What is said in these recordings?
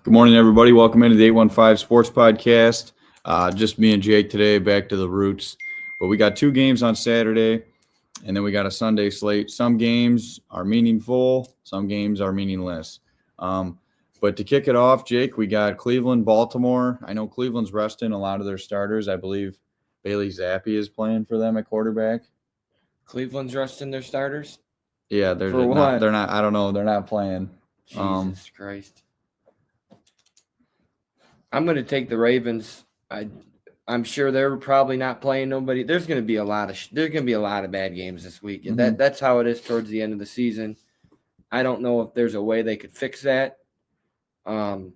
Good morning, everybody. Welcome into the 815 Sports Podcast. Just me and Jake today, back to the roots. But we got two games on Saturday, and then we got a Sunday slate. Some games are meaningful, some games are meaningless. But to kick it off, Jake, we got Cleveland, Baltimore. I know Cleveland's resting a lot of their starters. I believe Bailey Zappi is playing for them at quarterback. Cleveland's resting their starters? Yeah, they're not. They're not. I don't know. They're not playing. Jesus Christ. I'm going to take the Ravens. I'm sure they're probably not playing nobody. There's going to be a lot of bad games this week, and that's how it is towards the end of the season. I don't know if there's a way they could fix that, like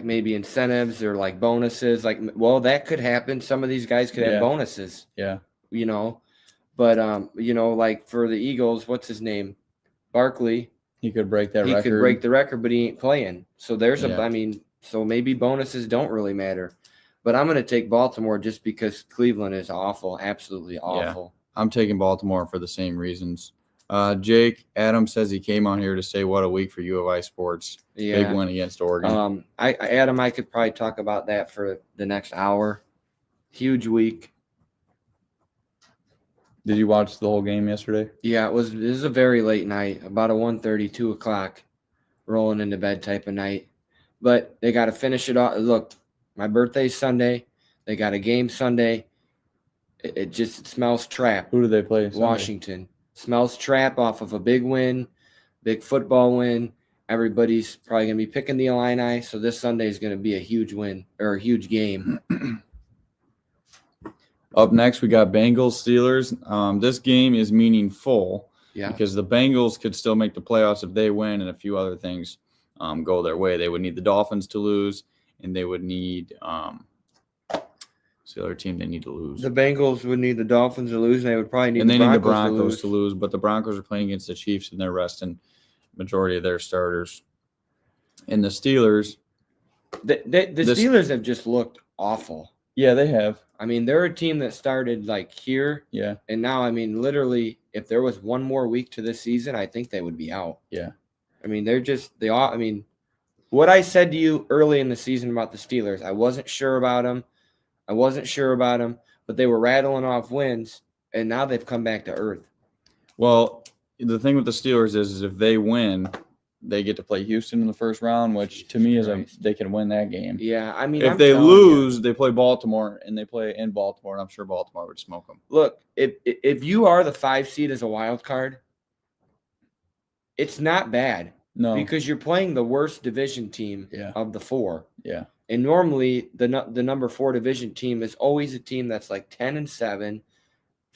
maybe incentives or like bonuses. That could happen. Some of these guys could have bonuses. Yeah, but like for the Eagles, what's his name, Barkley. He could break that record. He could break the record, but he ain't playing. So so maybe bonuses don't really matter. But I'm going to take Baltimore just because Cleveland is awful, absolutely awful. Yeah, I'm taking Baltimore for the same reasons. Jake, Adam says he came on here to say what a week for U of I sports. Yeah. Big win against Oregon. I could probably talk about that for the next hour. Huge week. Did you watch the whole game yesterday? Yeah, this is a very late night, about a 1:30, 2 o'clock, rolling into bed type of night. But they got to finish it off. Look, my birthday's Sunday. They got a game Sunday. It smells trap. Who do they play Sunday? Washington. Smells trap off of a big win, big football win. Everybody's probably going to be picking the Illini, so this Sunday is going to be a huge win or a huge game. Up next, we got Bengals Steelers. This game is meaningful because the Bengals could still make the playoffs if they win and a few other things go their way. They would need the Dolphins to lose, and they would need the other team they need to lose. The Bengals would need the Dolphins to lose, and they would probably need the Broncos to lose. But the Broncos are playing against the Chiefs, and they're resting majority of their starters. And the Steelers, the Steelers have just looked awful. Yeah, they have. I mean, they're a team that started like here. Yeah. And now, I mean, literally, if there was one more week to this season, I think they would be out. Yeah. I mean, what I said to you early in the season about the Steelers, I wasn't sure about them, but they were rattling off wins, and now they've come back to earth. Well, the thing with the Steelers is if they win, they get to play Houston in the first round, which to me is they can win that game. Yeah, I mean, if they lose, they play Baltimore, and they play in Baltimore, and I'm sure Baltimore would smoke them. Look, if you are the 5 seed as a wild card, it's not bad. No, because you're playing the worst division team of the 4. Yeah, and normally the number 4 division team is always a team that's like 10-7.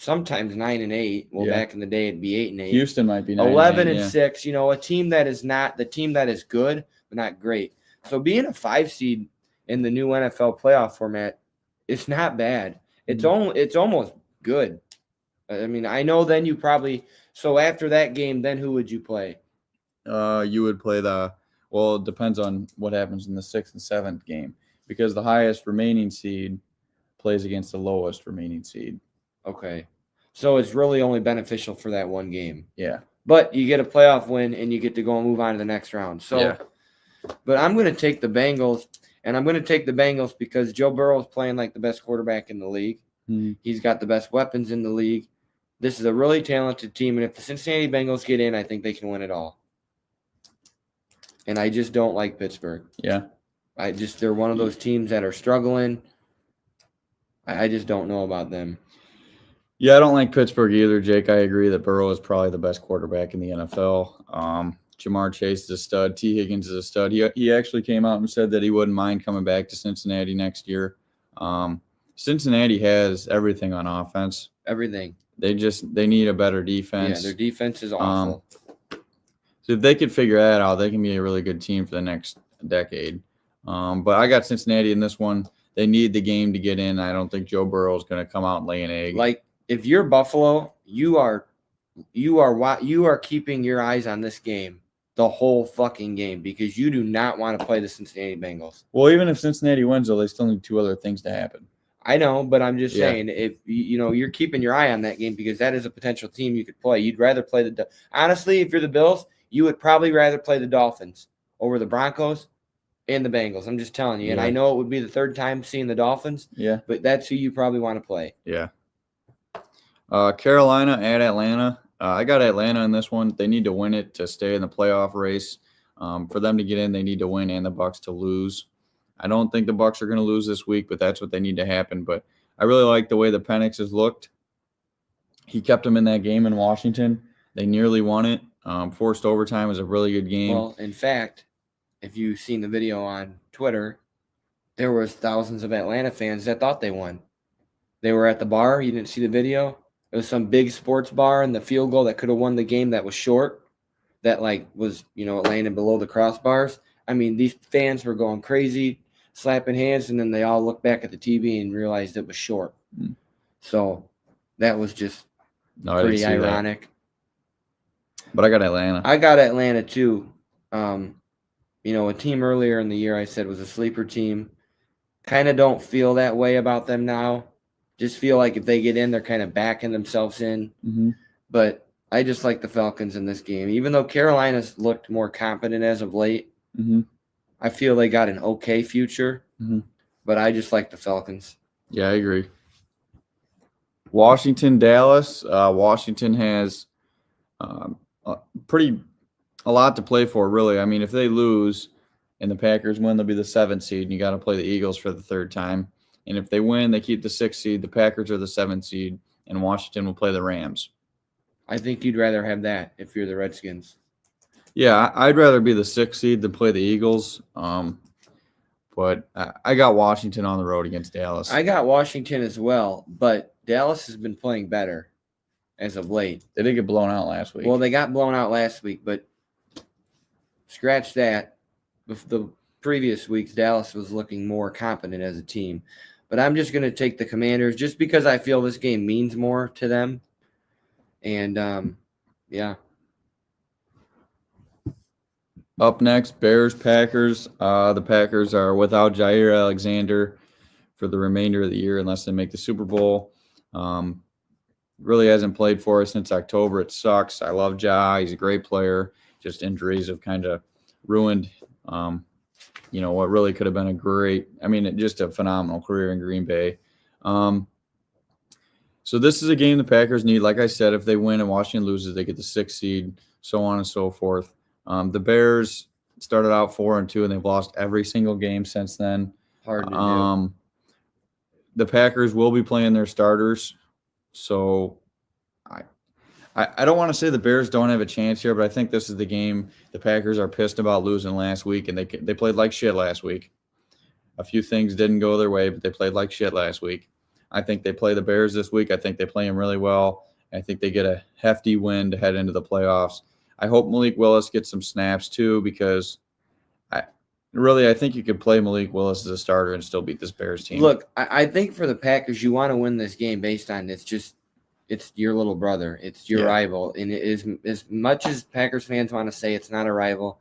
Sometimes 9-8. Well, back in the day, it'd be 8-8. Houston might be 11-6. A team that is not the team that is good, but not great. So being a 5 seed in the new NFL playoff format, it's not bad. It's almost good. I mean, I know. Then you probably after that game, then who would you play? You would play it depends on what happens in the 6th and 7th game because the highest remaining seed plays against the lowest remaining seed. Okay. So it's really only beneficial for that one game. Yeah. But you get a playoff win and you get to go and move on to the next round. But I'm going to take the Bengals, and I'm going to take the Bengals because Joe Burrow is playing like the best quarterback in the league. Mm-hmm. He's got the best weapons in the league. This is a really talented team, and if the Cincinnati Bengals get in, I think they can win it all. And I just don't like Pittsburgh. Yeah. They're one of those teams that are struggling. I just don't know about them. Yeah, I don't like Pittsburgh either, Jake. I agree that Burrow is probably the best quarterback in the NFL. Jamar Chase is a stud. T. Higgins is a stud. He actually came out and said that he wouldn't mind coming back to Cincinnati next year. Cincinnati has everything on offense. Everything. They need a better defense. Yeah, their defense is awful. So if they could figure that out, they can be a really good team for the next decade. But I got Cincinnati in this one. They need the game to get in. I don't think Joe Burrow is going to come out and lay an egg. Like, if you're Buffalo, you are keeping your eyes on this game the whole fucking game because you do not want to play the Cincinnati Bengals. Well, even if Cincinnati wins, though, they still need 2 other things to happen. I know, but I'm just saying, if you're keeping your eye on that game because that is a potential team you could play. You'd rather play honestly, if you're the Bills, you would probably rather play the Dolphins over the Broncos and the Bengals. I'm just telling you. And I Yeah. know it would be the third time seeing the Dolphins, Yeah. but that's who you probably want to play. Yeah. Carolina at Atlanta. I got Atlanta in this one. They need to win it to stay in the playoff race. For them to get in, they need to win and the Bucs to lose. I don't think the Bucs are going to lose this week, but that's what they need to happen. But I really like the way the Penix has looked. He kept them in that game in Washington. They nearly won it. Forced overtime was a really good game. Well, in fact, if you've seen the video on Twitter, there was thousands of Atlanta fans that thought they won. They were at the bar. You didn't see the video? It was some big sports bar, and the field goal that could have won the game that was short, that was, it landed below the crossbars. I mean, these fans were going crazy, slapping hands, and then they all looked back at the TV and realized it was short. So that was just pretty ironic. But I got Atlanta. I got Atlanta too. A team earlier in the year I said was a sleeper team. Kind of don't feel that way about them now. Just feel like if they get in, they're kind of backing themselves in. Mm-hmm. But I just like the Falcons in this game. Even though Carolina's looked more competent as of late, Mm-hmm. I feel they got an okay future. Mm-hmm. But I just like the Falcons. Yeah, I agree. Washington, Dallas. Washington has a lot to play for, really. I mean, if they lose and the Packers win, they'll be the 7th seed, and you got to play the Eagles for the 3rd time. And if they win, they keep the 6th seed. The Packers are the 7th seed, and Washington will play the Rams. I think you'd rather have that if you're the Redskins. Yeah, I'd rather be the 6th seed than play the Eagles. But I got Washington on the road against Dallas. I got Washington as well, but Dallas has been playing better as of late. They did get blown out last week. Well, they got blown out last week, but scratch that. The previous weeks, Dallas was looking more competent as a team. But I'm just going to take the Commanders just because I feel this game means more to them. And, yeah. Up next, Bears, Packers. The Packers are without Jair Alexander for the remainder of the year unless they make the Super Bowl. Really hasn't played for us since October. It sucks. I love Ja. He's a great player. Just injuries have kind of ruined, what really could have been just a phenomenal career in Green Bay. So this is a game the Packers need. Like I said, if they win and Washington loses, they get the 6th seed, so on and so forth. The Bears started out 4-2, and they've lost every single game since then. Hard to do. The Packers will be playing their starters, so I don't want to say the Bears don't have a chance here, but I think this is the game the Packers are pissed about losing last week, and they played like shit last week. A few things didn't go their way, but they played like shit last week. I think they play the Bears this week. I think they play them really well. I think they get a hefty win to head into the playoffs. I hope Malik Willis gets some snaps too, because I think you could play Malik Willis as a starter and still beat this Bears team. Look, I think for the Packers, you want to win this game based on it's your little brother. It's your rival. And it is, as much as Packers fans want to say it's not a rival,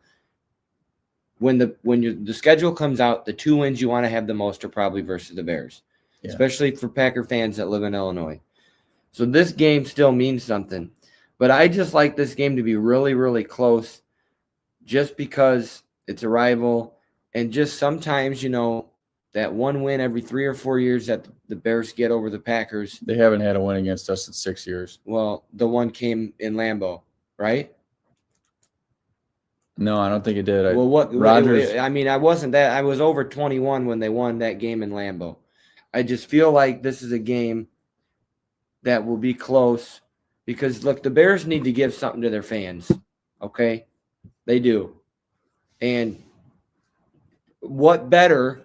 when the schedule comes out, the 2 wins you want to have the most are probably versus the Bears, especially for Packer fans that live in Illinois. So this game still means something. But I just like this game to be really, really close just because it's a rival. And just sometimes, that one win every 3 or 4 years that the Bears get over the Packers. They haven't had a win against us in 6 years. Well, the one came in Lambeau, right? No, I don't think it did. Rodgers. I wasn't that. I was over 21 when they won that game in Lambeau. I just feel like this is a game that will be close because, look, the Bears need to give something to their fans, okay? They do. And what better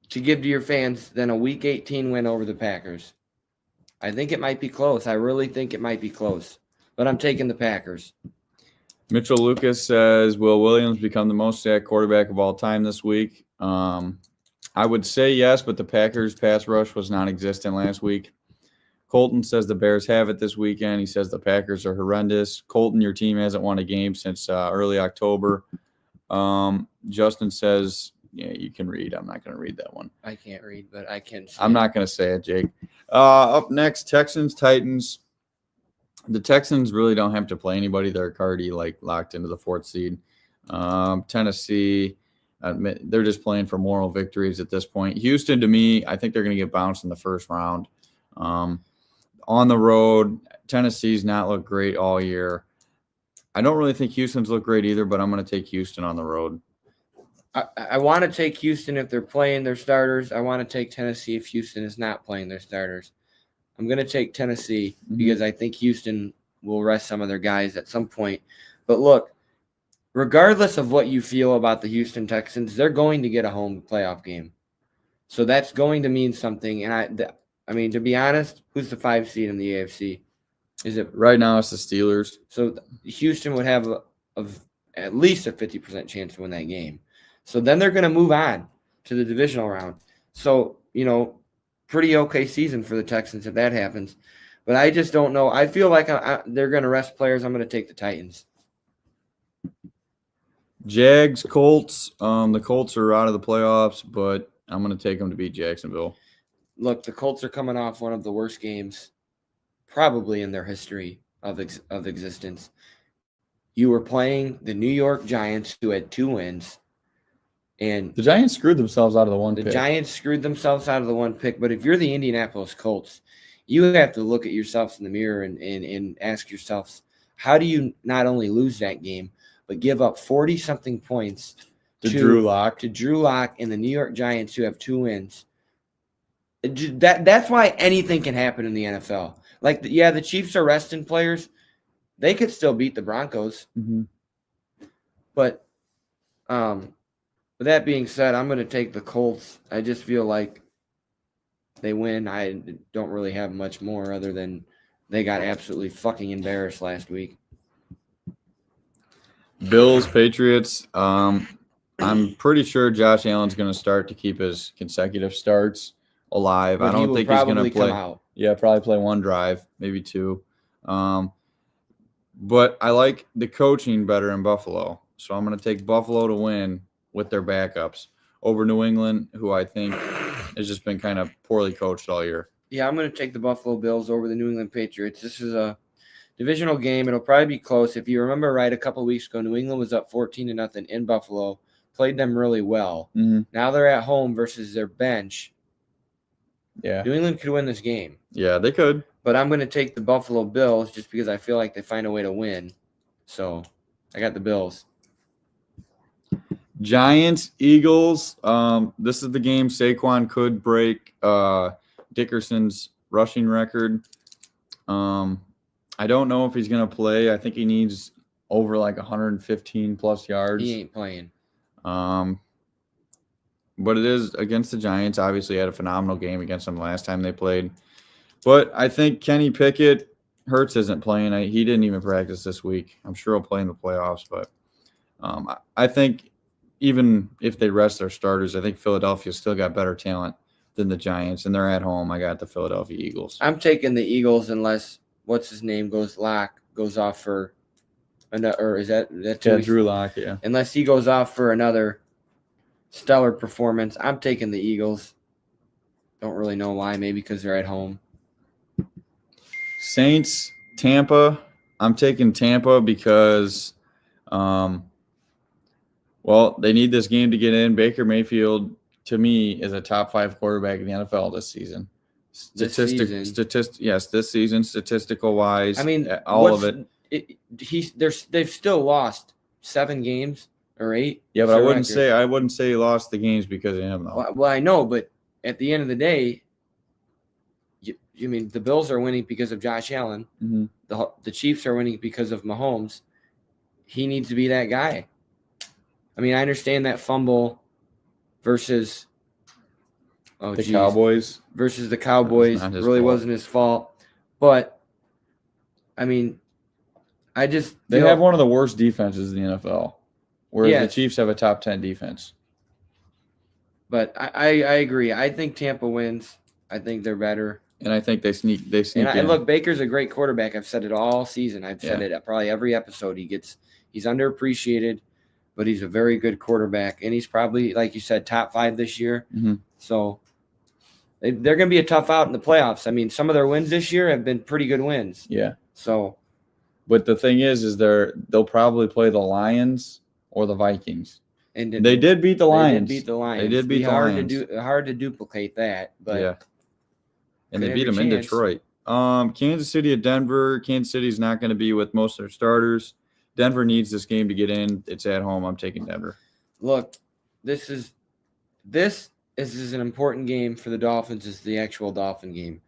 to give to your fans than a Week 18 win over the Packers? I think it might be close. I really think it might be close. But I'm taking the Packers. Mitchell Lucas says, will Williams become the most sacked quarterback of all time this week? I would say yes, but the Packers' pass rush was non-existent last week. Colton says the Bears have it this weekend. He says the Packers are horrendous. Colton, your team hasn't won a game since early October. Justin says, yeah, you can read. I'm not going to read that one. I can't read, but I can see I'm not going to say it, Jake. Up next, Texans, Titans. The Texans really don't have to play anybody. They're already locked into the 4th seed. Tennessee, they're just playing for moral victories at this point. Houston, to me, I think they're going to get bounced in the first round. On the road, Tennessee's not looked great all year. I don't really think Houston's looked great either, but I'm going to take Houston on the road. I want to take Houston if they're playing their starters. I want to take Tennessee if Houston is not playing their starters. I'm going to take Tennessee because I think Houston will rest some of their guys at some point. But look, regardless of what you feel about the Houston Texans, they're going to get a home playoff game. So that's going to mean something. And I mean, to be honest, who's the 5 seed in the AFC? Is it right now? It's the Steelers. So Houston would have at least a 50% chance to win that game. So then they're going to move on to the divisional round. So, pretty okay season for the Texans if that happens. But I just don't know. I feel like they're going to rest players. I'm going to take the Titans. Jags, Colts. The Colts are out of the playoffs, but I'm going to take them to beat Jacksonville. Look, the Colts are coming off one of the worst games probably in their history of existence. You were playing the New York Giants, who had 2 wins. And the Giants screwed themselves out of the one pick. The Giants screwed themselves out of the 1 pick. But if you're the Indianapolis Colts, you have to look at yourselves in the mirror and ask yourselves, how do you not only lose that game, but give up 40-something points to Drew Lock? To Drew Lock and the New York Giants, who have 2 wins. That's why anything can happen in the NFL. Like, the Chiefs are resting players. They could still beat the Broncos. Mm-hmm. But with that being said, I'm going to take the Colts. I just feel like they win. I don't really have much more other than they got absolutely fucking embarrassed last week. Bills, Patriots. I'm pretty sure Josh Allen's going to start to keep his consecutive starts alive. But I don't think he's going to play. Yeah, probably play 1 drive, maybe 2. But I like the coaching better in Buffalo. So I'm going to take Buffalo to win with their backups over New England, who I think has just been kind of poorly coached all year. Yeah, I'm going to take the Buffalo Bills over the New England Patriots. This is a divisional game. It'll probably be close. If you remember right, a couple of weeks ago, New England was up 14-0 in Buffalo, played them really well. Mm-hmm. Now they're at home versus their bench. Yeah. New England could win this game. Yeah, they could. But I'm going to take the Buffalo Bills just because I feel like they find a way to win. So I got the Bills. Giants, Eagles. This is the game Saquon could break Dickerson's rushing record. I don't know if he's going to play. I think he needs over like 115 plus yards. He ain't playing. But it is against the Giants. Obviously, had a phenomenal game against them last time they played. But I think Kenny Pickett, Hurts isn't playing. He didn't even practice this week. I'm sure he'll play in the playoffs. But I think even if they rest their starters, I think Philadelphia still got better talent than the Giants, and they're at home. I got the Philadelphia Eagles. I'm taking the Eagles unless what's his name goes off for another, or is that 2 weeks? Drew Lock, yeah. Unless he goes off for another stellar performance, I'm taking the Eagles. Don't really know why. Maybe because they're at home. Saints, Tampa. I'm taking Tampa because, they need this game to get in. Baker Mayfield, to me, is a top 5 quarterback in the NFL this season. This season, statistical wise. I mean, all of it. They've still lost 7 games or 8. Yeah, but I wouldn't say he lost the games because of him though. Well, I know, but at the end of the day, you mean the Bills are winning because of Josh Allen. Mm-hmm. The Chiefs are winning because of Mahomes. He needs to be that guy. I mean, I understand that fumble versus the Cowboys. Versus the Cowboys really wasn't his fault. But, I mean, they have one of the worst defenses in the NFL, whereas the Chiefs have a top 10 defense. But I agree. I think Tampa wins. I think they're better. And I think they sneak and look, Baker's a great quarterback. I've said it all season. I've said it at probably every episode. He's underappreciated, but he's a very good quarterback. And he's probably, like you said, top 5 this year. Mm-hmm. So they're going to be a tough out in the playoffs. I mean, some of their wins this year have been pretty good wins. Yeah. So, but the thing is they'll probably play the Lions or the Vikings. And They did beat the Lions. They did beat the Lions. They did beat the Lions. Hard to duplicate that, but yeah. And they could beat have them a in chance. Detroit. Kansas City at Denver. Kansas City's not going to be with most of their starters. Denver needs this game to get in. It's at home. I'm taking Denver. Look, this is an important game for the Dolphins. It's the actual Dolphin game.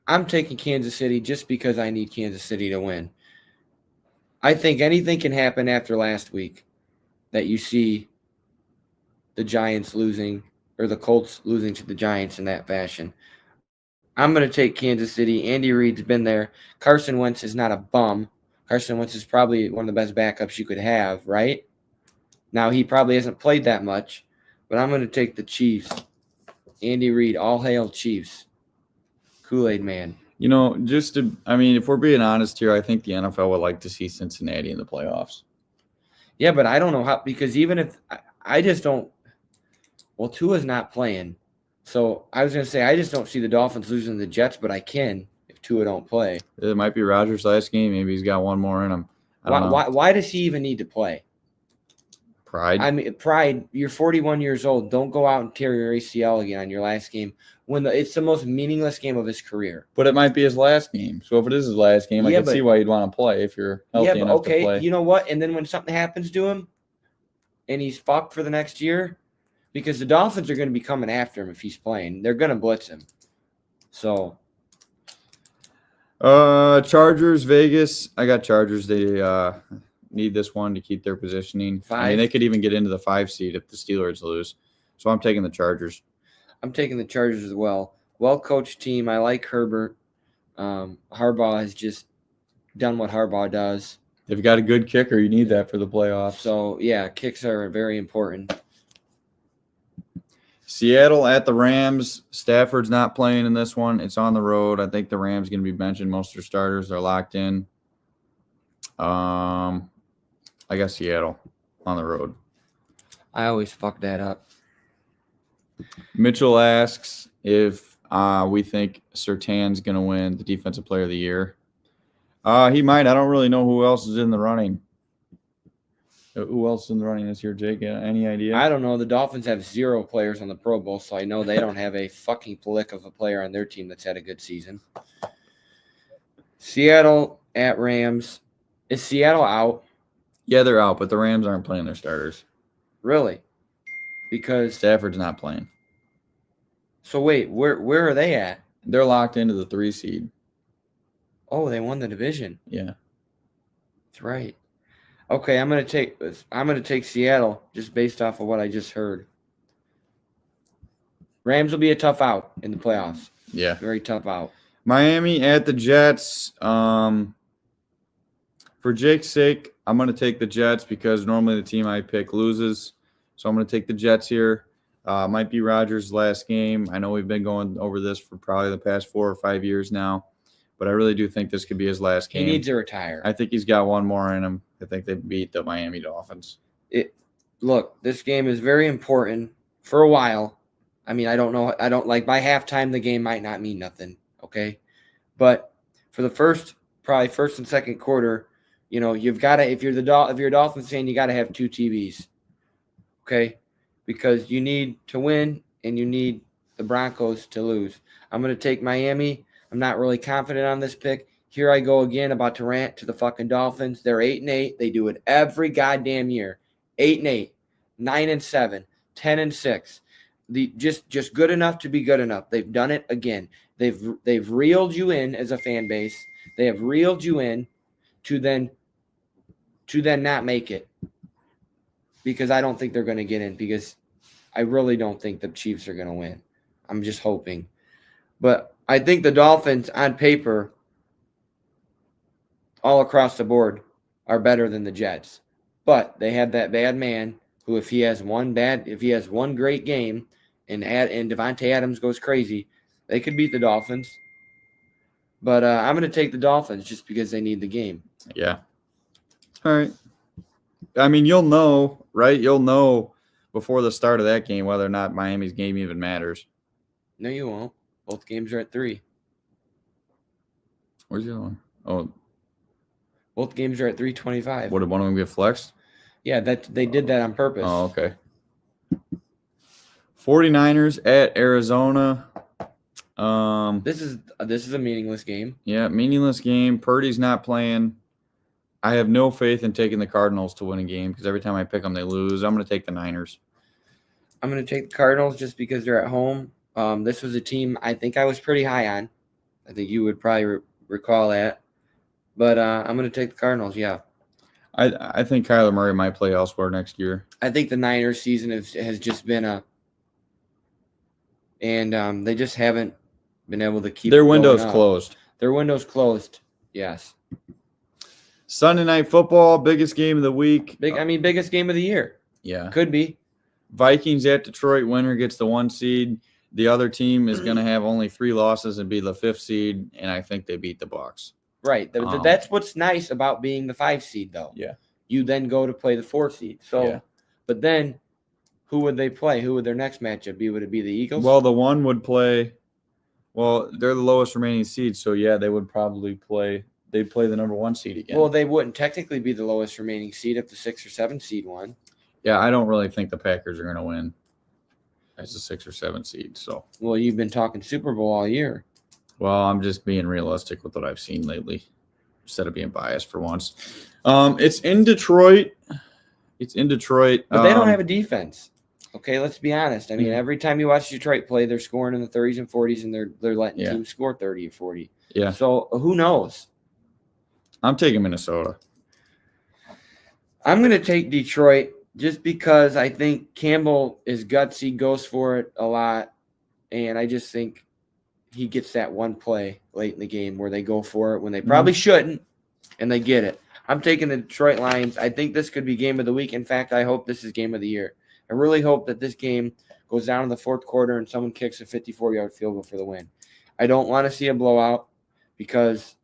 I'm taking Kansas City just because I need Kansas City to win. I think anything can happen after last week that you see the Giants losing or the Colts losing to the Giants in that fashion. I'm going to take Kansas City. Andy Reid's been there. Carson Wentz is not a bum. Carson Wentz is probably one of the best backups you could have, right? Now, he probably hasn't played that much, but I'm going to take the Chiefs. Andy Reid, all hail Chiefs. Kool-Aid man. if we're being honest here, I think the NFL would like to see Cincinnati in the playoffs. Yeah, but I don't know how, because even if I just don't, well, Tua's not playing. So I was going to say, I just don't see the Dolphins losing the Jets, but I can if Tua don't play. It might be Rodgers' last game. Maybe he's got one more in him. I don't know. Why does he even need to play? Pride. I mean, pride. You're 41 years old. Don't go out and tear your ACL again on your last game when it's the most meaningless game of his career. But it might be his last game. So if it is his last game, I can see why you'd want to play if you're healthy enough to play. You know what? And then when something happens to him and he's fucked for the next year, because the Dolphins are going to be coming after him if he's playing. They're going to blitz him. So. Chargers, Vegas. I got Chargers. They need this one to keep their positioning. 5. I mean, they could even get into the 5 seed if the Steelers lose. So I'm taking the Chargers. I'm taking the Chargers as well. Well-coached team. I like Herbert. Harbaugh has just done what Harbaugh does. They've got a good kicker. You need that for the playoffs. So, yeah, kicks are very important. Seattle at the Rams. Stafford's not playing in this one. It's on the road. I think the Rams going to be benching most of their starters. They're locked in. I got Seattle on the road. I always fuck that up. Mitchell asks if we think Surtain's going to win the Defensive Player of the Year. He might. I don't really know who else is in the running. Who else is in the running this year, Jake? Any idea? I don't know. The Dolphins have 0 players on the Pro Bowl, so I know they don't have a fucking lick of a player on their team that's had a good season. Seattle at Rams. Is Seattle out? Yeah, they're out, but the Rams aren't playing their starters. Really? Because Stafford's not playing. So wait, where are they at? They're locked into the 3 seed. Oh, they won the division. Yeah. That's right. Okay, I'm gonna take Seattle just based off of what I just heard. Rams will be a tough out in the playoffs. Yeah. Very tough out. Miami at the Jets. For Jake's sake, I'm going to take the Jets because normally the team I pick loses. So I'm going to take the Jets here. Might be Rodgers' last game. I know we've been going over this for probably the past 4 or 5 years now, but I really do think this could be his last game. He needs to retire. I think he's got one more in him. I think they beat the Miami Dolphins. Look, this game is very important for a while. I mean, I don't know. By halftime, the game might not mean nothing. Okay. But for the probably first and second quarter, you've got to, if you're a Dolphins fan, you got to have 2 TVs. Okay. Because you need to win and you need the Broncos to lose. I'm going to take Miami. I'm not really confident on this pick. Here I go again, about to rant to the fucking Dolphins. They're 8-8. They do it every goddamn year. 8-8, 9-7, 10-6. Just good enough to be good enough. They've done it again. They've reeled you in as a fan base. They have reeled you in to then not make it. Because I don't think they're going to get in, because I really don't think the Chiefs are going to win. I'm just hoping. But I think the Dolphins, on paper, all across the board, are better than the Jets. But they have that bad man who, if he has one great game and Devontae Adams goes crazy, they could beat the Dolphins. But I'm going to take the Dolphins just because they need the game. Yeah. All right. I mean, you'll know, right? You'll know before the start of that game whether or not Miami's game even matters. No, you won't. Both games are at 3. Where's the other one? Oh. Both games are at 3:25. What, did one of them get flexed? Yeah, that they did that on purpose. Oh, okay. 49ers at Arizona. This is a meaningless game. Yeah, meaningless game. Purdy's not playing. I have no faith in taking the Cardinals to win a game because every time I pick them, they lose. I'm going to take the Niners. I'm going to take the Cardinals just because they're at home. This was a team I think I was pretty high on. I think you would probably recall that. But I'm going to take the Cardinals, yeah. I think Kyler Murray might play elsewhere next year. I think the Niners season has just been and they just haven't been able to keep Their it window's going up. closed. Their window's closed, yes. Sunday Night Football, biggest game of the week. Biggest game of the year. Yeah. Could be. Vikings at Detroit. Winner gets the 1 seed. The other team is going to have only 3 losses and be the 5th seed, and I think they beat the Bucs. Right. That's what's nice about being the 5 seed, though. Yeah. You then go to play the 4 seed. So, Yeah. But then, who would they play? Who would their next matchup be? Would it be the Eagles? Well, the one would play. Well, they're the lowest remaining seed, so yeah, they would probably play. They'd play the number 1 seed again. Well, they wouldn't technically be the lowest remaining seed if the 6 or 7 seed won. Yeah, I don't really think the Packers are going to win as a 6 or 7 seed. So, well, you've been talking Super Bowl all year. well, I'm just being realistic with what I've seen lately, instead of being biased for once. It's in Detroit. But they don't have a defense. Okay, let's be honest. I mean, Yeah. every time you watch Detroit play, they're scoring in the 30s and 40s, and they're letting Yeah. teams score 30 or 40. Yeah, So who knows? I'm taking Minnesota. I'm going to take Detroit just because I think Campbell is gutsy, goes for it a lot, and I just think he gets that one play late in the game where they go for it when they probably shouldn't, and they get it. I'm taking the Detroit Lions. I think this could be game of the week. In fact, I hope this is game of the year. I really hope that this game goes down in the 4th quarter and someone kicks a 54-yard field goal for the win. I don't want to see a blowout because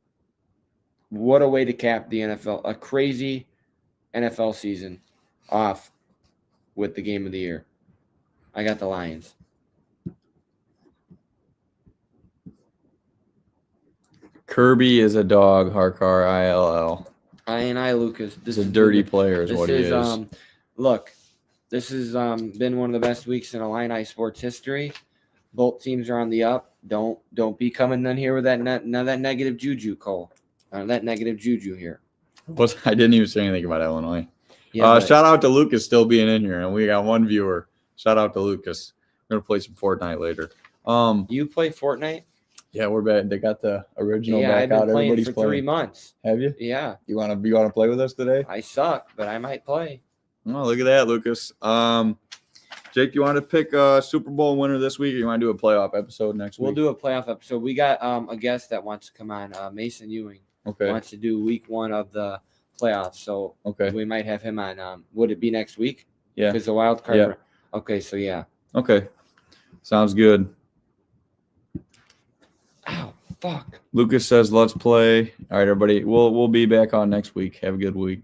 what a way to cap the NFL, a crazy NFL season off with the game of the year. I got the Lions. Kirby is a dog, Harkar, ILL. Lucas. This is a dirty player is what he is. Look, this has been one of the best weeks in Illini sports history. Both teams are on the up. Don't be coming in here with that negative juju, Cole. That negative juju here. I didn't even say anything about Illinois. Yeah, Shout out to Lucas still being in here, and we got 1 viewer. Shout out to Lucas. We're gonna play some Fortnite later. you play Fortnite? Yeah, we're back. They got the original Yeah, I've back been out. playing Everybody's for 3 months. Have you? Yeah, You wanna play with us today? I suck, but I might play. Oh, look at that, Lucas. Jake, you want to pick a Super Bowl winner this week, or you want to do a playoff episode next We'll week? do a playoff episode. We got a guest that wants to come on, Mason Ewing. Okay. Wants to do week 1 of the playoffs. So Okay. we might have him on. Would it be next week? Yeah. Because the wild card. Yeah. Okay, so yeah. Okay. Sounds good. Ow, fuck. Lucas says, "Let's play." All right, everybody. We'll be back on next week. Have a good week.